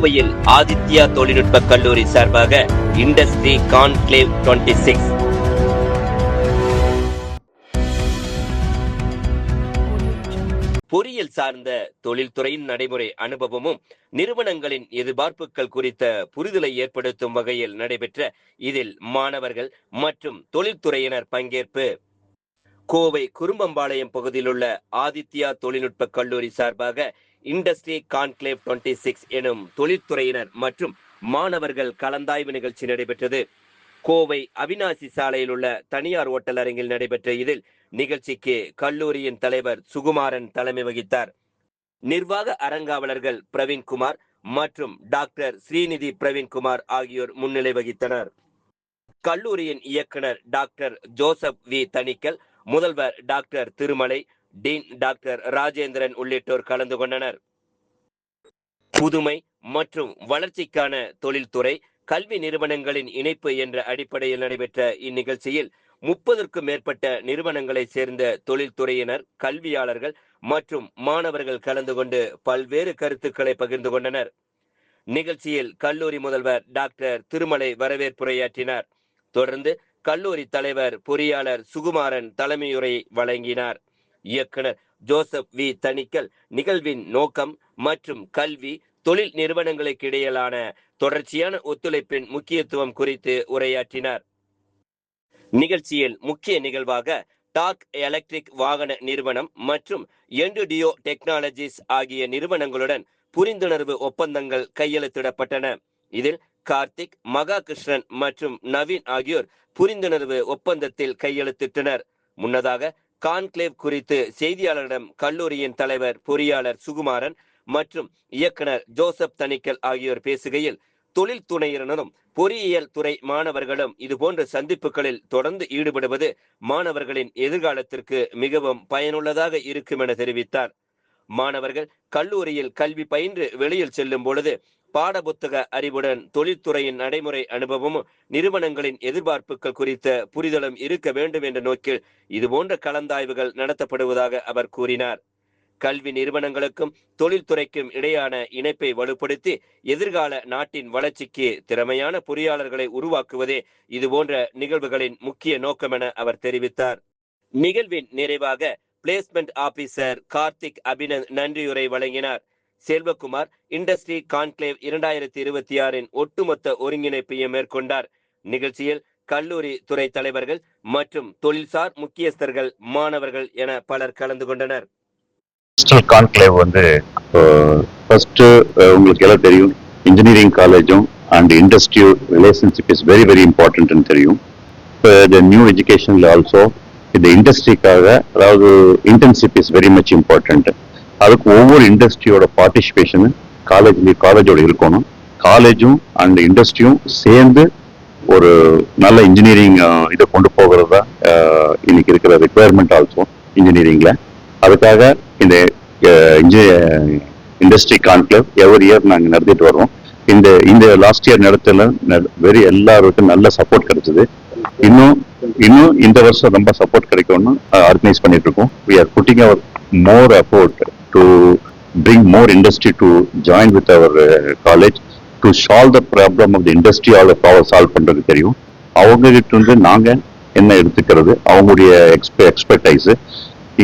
கோவையில் ஆதித்யா தொழில்நுட்ப கல்லூரி சார்பாக இண்டஸ்ட்ரி கான்க்ளேவ் 26 பொறியியல் சார்ந்த தொழில்துறையின் நடைமுறை அனுபவமும் நிறுவனங்களின் எதிர்பார்ப்புகள் குறித்த புரிதலை ஏற்படுத்தும் வகையில் நடைபெற்ற இதில் மாணவர்கள் மற்றும் தொழில்துறையினர் பங்கேற்பு. கோவை குரும்பம்பாளையம் பகுதியில் உள்ள ஆதித்யா தொழில்நுட்ப கல்லூரி சார்பாக இண்டஸ்ட்ரி கான்க்ளேவ் 26 எனும் தொழில்துறையினர் மற்றும் மாணவர்கள் கலந்தாய்வு நிகழ்ச்சி நடைபெற்றது. கோவை அவினாசி சாலையில் உள்ள தனியார் ஓட்டல் அரங்கில் நடைபெற்ற இதில் நிகழ்ச்சிக்கு கல்லூரியின் தலைவர் சுகுமாரன் தலைமை வகித்தார். நிர்வாக அரங்காவலர்கள் பிரவீன்குமார் மற்றும் டாக்டர் ஸ்ரீநிதி பிரவீன்குமார் ஆகியோர் முன்னிலை வகித்தனர். கல்லூரியின் இயக்குனர் டாக்டர் ஜோசப் வி தணிக்கல், முதல்வர் doctor Thirumalai, dean doctor Rajendran உள்ளிட்டோர் கலந்து கொண்டனர். புதுமை மற்றும் வளர்ச்சிக்கான தொழில்துறை கல்வி நிறுவனங்களின் இணைப்பு என்ற அடிப்படையில் நடைபெற்ற இந்நிகழ்ச்சியில் 30க்கும் மேற்பட்ட நிறுவனங்களை சேர்ந்த தொழில்துறையினர், கல்வியாளர்கள் மற்றும் மாணவர்கள் கலந்து கொண்டு பல்வேறு கருத்துக்களை பகிர்ந்து கொண்டனர். நிகழ்ச்சியில் கல்லூரி முதல்வர் டாக்டர் திருமலை வரவேற்புரையாற்றினார். தொடர்ந்து கல்லூரி தலைவர் பொறியாளர் சுகுமாரன் தலைமையுரை வழங்கினார். இயக்குனர் ஜோசப் வி தணிக்கல் நிகழ்வின் நோக்கம் மற்றும் கல்வி தொழில் நிறுவனங்களுக்கு இடையிலான தொடர்ச்சியான ஒத்துழைப்பின் முக்கியத்துவம் குறித்து உரையாற்றினார். நிகழ்ச்சியில் முக்கிய நிகழ்வாக டார்க் எலக்ட்ரிக் வாகன நிறுவனம் மற்றும் என்டுடியோ டெக்னாலஜிஸ் ஆகிய நிறுவனங்களுடன் புரிந்துணர்வு ஒப்பந்தங்கள் கையெழுத்திடப்பட்டன. இதில் கார்த்திக், மகாகிருஷ்ணன் மற்றும் நவீன் ஆகியோர் புரிந்துணர்வு ஒப்பந்தத்தில் கையெழுத்திட்டனர். முன்னதாக கான்க்ளேவ் குறித்து செய்தியாளரிடம் கல்லூரியின் தலைவர் பொறியாளர் சுகுமாரன் மற்றும் இயக்குனர் ஜோசப் தணிக்கல் ஆகியோர் பேசுகையில், தொழில்துறையினரும் பொறியியல் துறை மாணவர்களும் இதுபோன்ற சந்திப்புகளில் தொடர்ந்து ஈடுபடுவது மாணவர்களின் எதிர்காலத்திற்கு மிகவும் பயனுள்ளதாக இருக்கும் என தெரிவித்தார். மாணவர்கள் கல்லூரியில் கல்வி பயின்று வெளியில் செல்லும் பொழுது பாடப்புத்தக அறிவுடன் தொழில்துறையின் நடைமுறை அனுபவமும் நிறுவனங்களின் எதிர்பார்ப்புகள் குறித்த புரிதலும் இருக்க வேண்டும் என்ற நோக்கில் இதுபோன்ற கலந்தாய்வுகள் நடத்தப்படுவதாக அவர் கூறினார். கல்வி நிறுவனங்களுக்கும் தொழில்துறைக்கும் இடையான இணைப்பை வலுப்படுத்தி எதிர்கால நாட்டின் வளர்ச்சிக்கு திறமையான பொறியாளர்களை உருவாக்குவதே இதுபோன்ற நிகழ்வுகளின் முக்கிய நோக்கம் என அவர் தெரிவித்தார். நிகழ்வின் நிறைவாக பிளேஸ்மெண்ட் ஆபீசர் கார்த்திக் அபிநந்த் நன்றியுரை வழங்கினார். செல்வகுமார் இண்டஸ்ட்ரி கான்க்ளேவ் 2026 ஒட்டுமொத்த ஒருங்கிணைப்பையும் மேற்கொண்டார். நிகழ்ச்சியில் கல்லூரி துறை தலைவர்கள் மற்றும் தொழில்சார் முக்கியஸ்தர்கள், மாணவர்கள் என பலர் கலந்து கொண்டனர். கான்க்ளேவ் வந்து ஃபர்ஸ்ட் உங்களுக்கு எல்லாம் தெரியும், இன்ஜினியரிங் காலேஜும் and industry relationship is very very இம்பார்ட்டன்ட்னு தெரியும். இப்போ இந்த நியூ எஜுகேஷனில் ஆல்சோ இந்த இண்டஸ்ட்ரிக்காக, அதாவது internship is very much important. அதுக்கு ஒவ்வொரு இண்டஸ்ட்ரியோட பார்ட்டிசிபேஷனு காலேஜோட இருக்கணும். காலேஜும் அண்ட் இண்டஸ்ட்ரியும் சேர்ந்து ஒரு நல்ல இன்ஜினியரிங் இதை கொண்டு போகிறதா இன்னைக்கு இருக்கிற ரிக்குவயர்மெண்ட் ஆல்சோ இன்ஜினியரிங்ல. அதுக்காக இந்த இண்டஸ்ட்ரி கான்க்ளேவ் எவ்ரி இயர் நாங்கள் நடத்திட்டு வரோம். இந்த லாஸ்ட் இயர் நடத்தல எல்லாருக்கும் நல்ல சப்போர்ட் கிடைச்சது. இன்னும் இந்த வருஷம் ரொம்ப சப்போர்ட் கிடைக்கும்னு ஆர்கனைஸ் பண்ணிட்டு இருக்கோம். we are putting our more effort to bring more industry to join with our college to solve the problem of the industry solve பண்றது தெரியும். அவங்க கிட்ட இருந்து நாங்க என்ன எடுத்துக்கிறது, அவங்களுடைய எக்ஸ்பர்டைஸ்,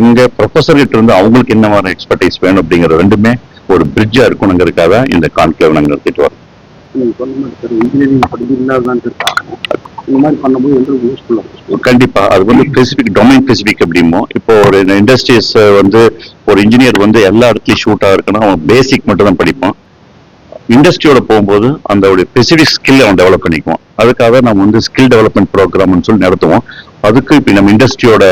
இங்க ப்ரொஃபஸர் கிட்ட இருந்து அவங்களுக்கு என்ன மாதிரி எக்ஸ்பர்டைஸ் வேணும் அப்படிங்கிற ரெண்டுமே ஒரு பிரிட்ஜா இருக்கணுங்கிறதுக்காக இந்த கான்க்ளேவ் நாங்கள் நடத்திட்டு வரோம். கண்டிப்பா அது வந்து ஸ்பெசிபிக் டொமைன் ஸ்பெசிபிக் அப்படிமோ. இப்போ ஒரு இண்டஸ்ட்ரீஸ் வந்து ஒரு இன்ஜினியர் வந்து எல்லா இடத்துலயும் ஷூட்டா இருக்குன்னா அவன் பேசிக் மட்டும் தான் படிப்பான். இண்டஸ்ட்ரியோட போகும்போது அந்த ஸ்பெசிபிக் ஸ்கில் அவன் டெவலப் பண்ணிக்குவான். அதுக்காக நம்ம வந்து ஸ்கில் டெவலப்மெண்ட் ப்ரோக்ராம்னு சொல்லி நடத்துவோம். அதுக்கு இப்போ நம்ம இண்டஸ்ட்ரியோட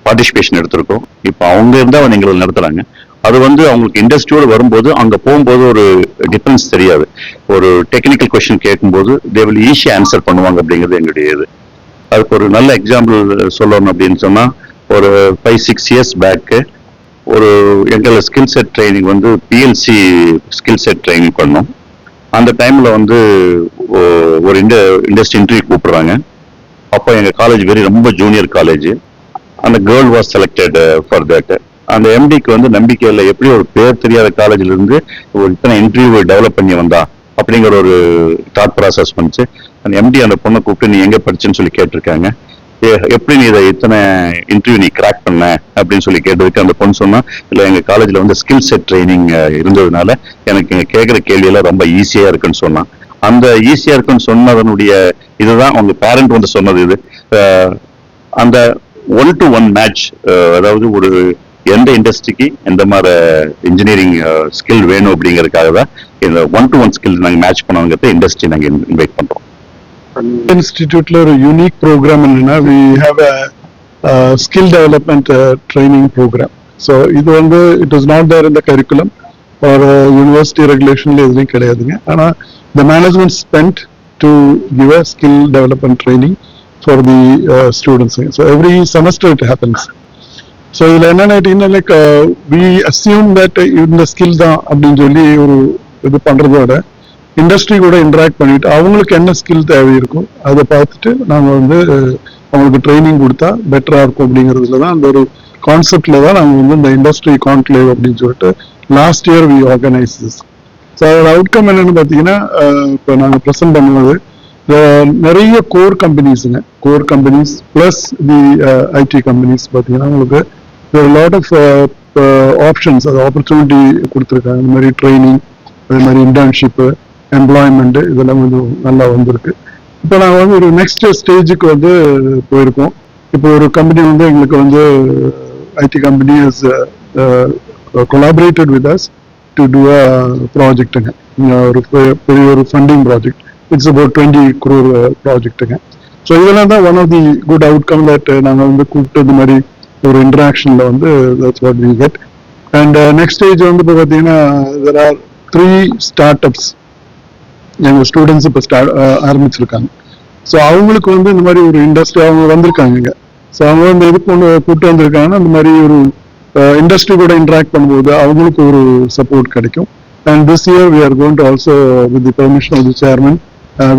பார்ட்டிசிபேஷன் எடுத்திருக்கோம். இப்போ அவங்க இருந்தா எங்களுக்கு நடத்துறாங்க. அது வந்து அவங்களுக்கு இண்டஸ்ட்ரியோடு வரும்போது அங்கே போகும்போது ஒரு டிஃபரன்ஸ் தெரியாது. ஒரு டெக்னிக்கல் கொஸ்டின் கேட்கும்போது தே வில் ஈஸியா ஆன்சர் பண்ணுவாங்க அப்படிங்கிறது எங்களுடைய இது. அதுக்கு ஒரு நல்ல எக்ஸாம்பிள் சொல்லணும் அப்படின்னு சொன்னால், ஒரு 5-6 இயர்ஸ் பேக்கு ஒரு எங்களை ஸ்கில் செட் ட்ரைனிங் வந்து பிஎல்சி ஸ்கில் செட் ட்ரைனிங் பண்ணோம். அந்த டைமில் வந்து ஒரு இண்டஸ்ட்ரி இன்டர்வியூ கூப்பிடுறாங்க. அப்போ எங்கள் காலேஜ் ரொம்ப ஜூனியர் காலேஜ். அந்த girl was selected for that. அந்த எம்டிக்கு வந்து நம்பிக்கை இல்லை, எப்படி ஒரு பேர் தெரியாத காலேஜ்ல இருந்து ஒரு இத்தனை இன்டர்வியூ டெவலப் பண்ணி வந்தா அப்படிங்கிற ஒரு தாட் ப்ராசஸ் வந்துச்சு. அந்த எம்டி அந்த பொண்ணை கூப்பிட்டு நீ எங்க படிச்சுன்னு சொல்லி கேட்டிருக்காங்க. எப்படி நீ இதை இத்தனை இன்டர்வியூ நீ கிராக் பண்ண அப்படின்னு சொல்லி கேட்டதுக்கு அந்த பொண்ணு சொன்னா, இல்ல எங்க காலேஜ்ல வந்து ஸ்கில் செட் ட்ரைனிங் இருந்ததுனால எனக்கு இங்க கேட்கிற கேள்வியெல்லாம் ரொம்ப ஈஸியா இருக்குன்னு சொன்னான். அந்த ஈஸியா இருக்குன்னு சொன்னதனுடைய இதுதான் உங்க பேரண்ட் வந்து சொன்னது. இது அந்த 1-to-1 மேட்ச், அதாவது ஒரு எந்த இண்டஸ்ட்ரிக்கு எந்த மாதிரி இன்ஜினியரிங் ஸ்கில் வேணும் அப்படிங்கறதுக்காக தான் இந்த 1-to-1 ஸ்கில் நாங்க மேட்ச் பண்ணுவோங்கிறத இண்டஸ்ட்ரி நாங்க இன்வைட் பண்றோம். இன்ஸ்டிடியூட்ல ஒரு யூனிக் ப்ரோக்ராம் என்னன்னா, we have a skill development training program. So இது வந்து it is not there in the curriculum or university regulationல எதுவும் கிடையாதுங்க. ஆனா the management spent to give a skill development training for the students. So every semester it happens. So இதுல என்னன்னா like we assume that இந்த skill தான் அப்படின்னு சொல்லி ஒரு இது பண்றதோட இண்டஸ்ட்ரி கூட இன்டராக்ட் பண்ணிட்டு அவங்களுக்கு என்ன ஸ்கில் தேவை இருக்கும் அதை பார்த்துட்டு நாங்க வந்து அவங்களுக்கு ட்ரைனிங் கொடுத்தா பெட்டரா இருக்கும் அப்படிங்கிறதுல தான் அந்த ஒரு கான்செப்ட்ல தான் நாங்க வந்து இந்த இண்டஸ்ட்ரி கான்க்ளேவ் அப்படின்னு சொல்லிட்டு last year we organise this. So அதோட அவுட்கம் என்னன்னு பார்த்தீங்கன்னா, இப்போ நாங்கள் ப்ரெசென்ட் பண்ணுவது நிறைய core companies plus the IT companies பார்த்தீங்கன்னா உங்களுக்கு லாட் ஆஃப் ஆப்ஷன்ஸ், அது ஆப்பர்ச்சுனிட்டி கொடுத்துருக்காங்க. இந்த மாதிரி ட்ரைனிங், அதே மாதிரி இன்டர்ன்ஷிப்பு, எம்ப்ளாய்மெண்ட் இதெல்லாம் கொஞ்சம் நல்லா வந்திருக்கு. இப்போ நாங்கள் வந்து ஒரு நெக்ஸ்ட் ஸ்டேஜுக்கு வந்து போயிருக்கோம். இப்போ ஒரு கம்பெனி வந்து எங்களுக்கு வந்து IT company is collaborated with us to do a ப்ராஜெக்ட்டுங்க. ஒரு பெரிய ஒரு funding project. It's about 20 crore ப்ராஜெக்ட்டுங்க. ஸோ இதெல்லாம் தான் one of the good outcome that நாங்கள் வந்து கூப்பிட்டு இந்த மாதிரி ஒரு இன்டராக்ஷன்ல வந்து that's what we get. And next stage வந்து இப்போ பார்த்தீங்கன்னா there are 3 startups எங்கள் ஸ்டூடெண்ட்ஸ் இப்போ ஆரம்பிச்சிருக்காங்க. ஸோ அவங்களுக்கு வந்து இந்த மாதிரி ஒரு இண்டஸ்ட்ரி அவங்க வந்திருக்காங்க இங்கே. ஸோ அவங்க வந்து எதுக்கு கூப்பிட்டு வந்திருக்காங்கன்னா இந்த மாதிரி ஒரு இண்டஸ்ட்ரி கூட இன்டராக்ட் பண்ணும்போது அவங்களுக்கு ஒரு சப்போர்ட் கிடைக்கும். And this year we are going to also with the permission of the chairman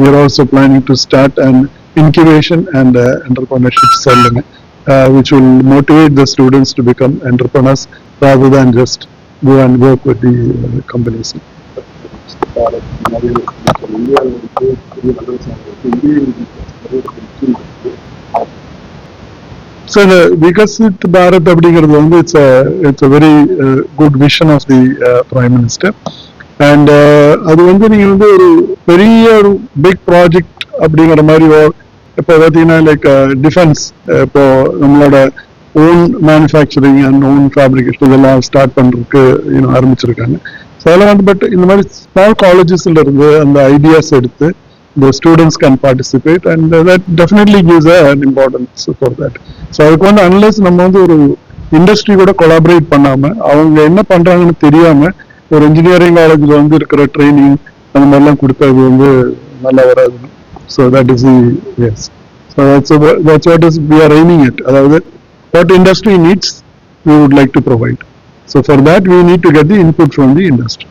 we are also planning to start and incubation and entrepreneurship செல்லுங்க which will motivate the students to become entrepreneurs rather than just go and work with the companies. So the Vikasit Bharat அப்படிங்கிறது வந்து it's a very good vision of the Prime Minister. And அது வந்து நீங்க வந்து ஒரு பெரிய ஒரு big project அப்படிங்கிற மாதிரி இப்போ பார்த்தீங்கன்னா லைக் டிஃபென்ஸ், இப்போ நம்மளோட own manufacturing and own fabrication இதெல்லாம் ஸ்டார்ட் பண்ணுறதுக்கு ஆரம்பிச்சிருக்காங்க. ஸோ அதெல்லாம் வந்து பட் இந்த மாதிரி ஸ்மால் காலேஜஸ்ல இருந்து அந்த ஐடியாஸ் எடுத்து the students can participate and that definitely gives an importance for that. So அதுக்கு வந்து unless நம்ம வந்து ஒரு இண்டஸ்ட்ரி கூட கொலாபரேட் பண்ணாம அவங்க என்ன பண்றாங்கன்னு தெரியாம ஒரு இன்ஜினியரிங் காலேஜ்ல வந்து இருக்கிற ட்ரைனிங் அந்த மாதிரிலாம் கொடுத்தா அது வந்து நல்லா வராது. So that is the yes. So that's what is we are aiming at. அதாவது what industry needs we would like to provide. So for that we need to get the input from the industry.